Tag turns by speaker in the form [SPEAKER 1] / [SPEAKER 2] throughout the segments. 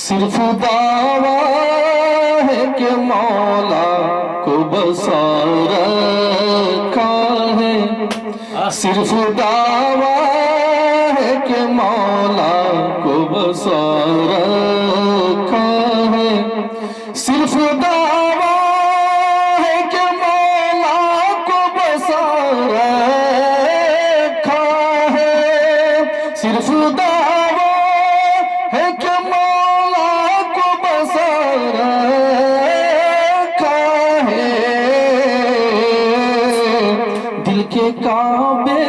[SPEAKER 1] सिर्फ दावा है कि मौला को बसा रखा है। सिर्फ दावा है कि मौला को बसा रखा है। सिर्फ दावा है कि मौला को बसा रखा है। सिर्फ दावा है कि मौला को बसा रखा है। दिल के काबे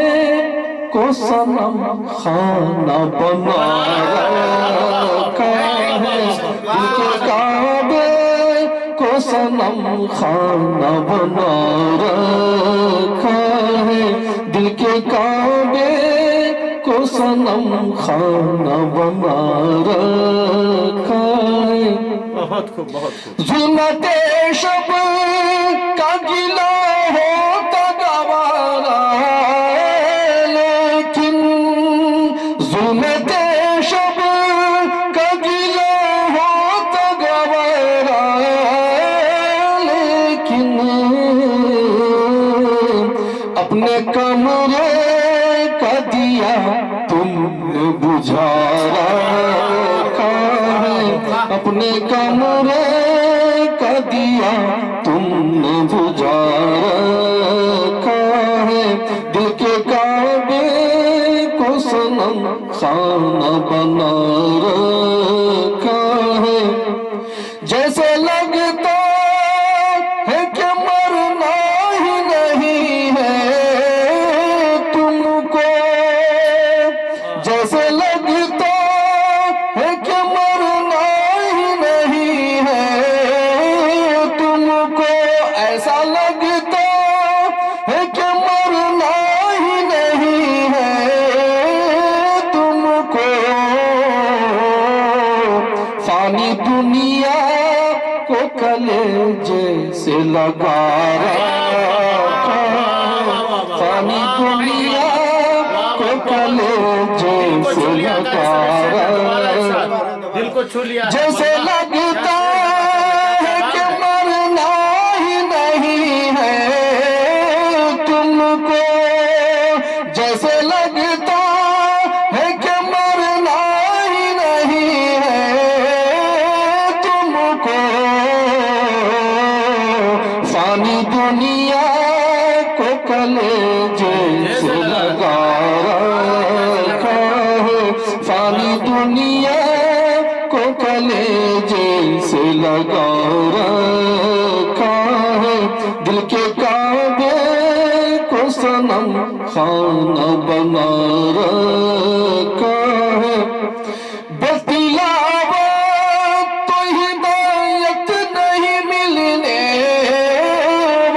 [SPEAKER 1] को सनम खाना बना रखा है। दिल के काबे को सनम खाना बना रखा है। दिल के काबे को सनम खाना बना रखा है।
[SPEAKER 2] बहुत खूब, बहुत खूब।
[SPEAKER 1] जुल्मते शब का गिला होता गवारा, लेकिन जुल्मते शब का गिला होता गवारा, लेकिन अपने कमरे का दिया तुमने बुझा रखा है। अपने कमरे का दिया तुमने बुझा रखा है। दिल के काबे को सनम खाना बना रखा है। जैसे लगता है कि मरना ही नहीं है तुमको, जैसे लगता है कि मरना ही नहीं है तुमको, ऐसा लगता है कि मरना ही नहीं है तुमको। फानी दुनिया को कलेजे से लगा रखा है। फानी दुनिया को कलेजे से लगा रखा,
[SPEAKER 2] दिल को छू लिया।
[SPEAKER 1] जैसे लगता है कि मरना ही नहीं है तुमको, जैसे लगता है कि मरना ही नहीं है तुमको। फानी दुनिया को कलेजे से लगा रखा है। फानी दुनिया को कलेजे से लगा रखा है। दिल के काबे को सनम खाना बना रखा है। बेतिलावत तो हिदायत नहीं मिलने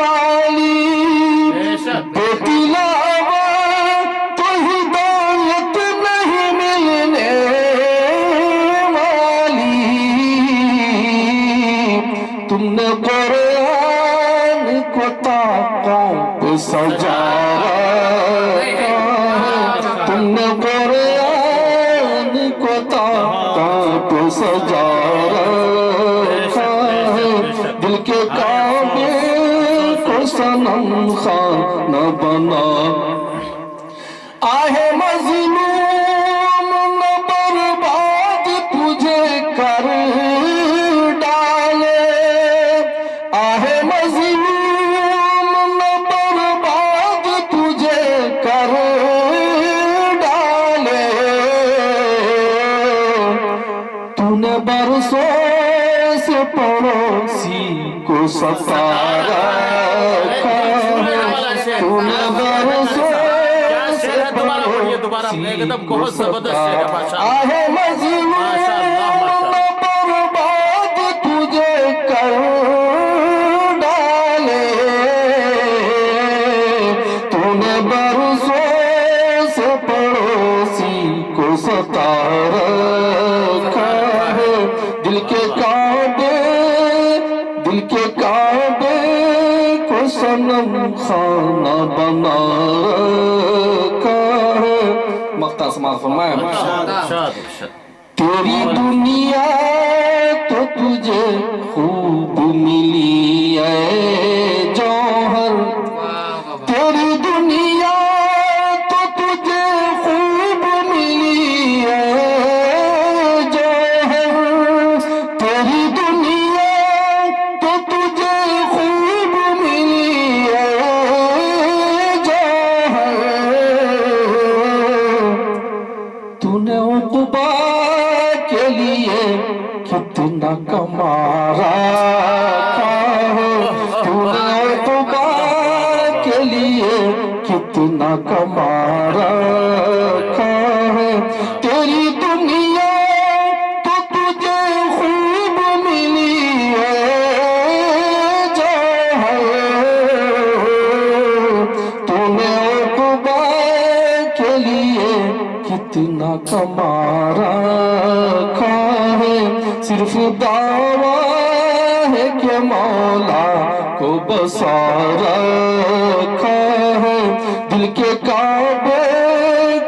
[SPEAKER 1] वाली, बेतिलावत तो हिदायत नहीं मिलने वाली। तुमने कुरान को ताकों पे सजा रखा है। तुमने कुरान को ताकों पे सजा रखा है। दिल के काबे को सनम खाना बना। आहे मजलूम न बर्बाद तुझे कर डाले। आहे मजलूम न बर्बाद तुझे कर डाले। तूने बरसों से पड़ोसी को सता रखा है। तूने बरसों
[SPEAKER 2] एकदम बहुत जबरदस्त है भाषा।
[SPEAKER 1] आहे मजलूम न बर्बाद तुझे कर डाले। तूने बरसों से पड़ोसी को सता रखा है। दिल के काबे को सनम खाना बना रखा है। मख्ता समाज फरमाया। तेरी दुनिया तो तुझे खूब मिली है जौहर, तेरी दुनिया तो तुझे खूब मिली है जौहर, तेरी दुनिया तो तुझे खूब मिली है जौहर। तूने उक़बा के लिए कितना कमा रखा है, तूने उक़बा के लिए कितना कमा रखा है। तेरी दुनिया तो तुझे खूब मिली है जौहर, तूने उक़बा के लिए कितना कमा रखा है। सिर्फ दावा है कि मौला को बसा रखा है, दिल के काबे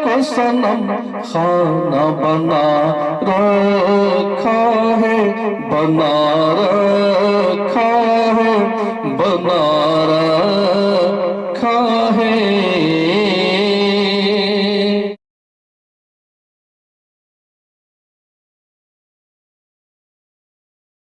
[SPEAKER 1] को सनम खाना बना रखा है, बना रखा है, बना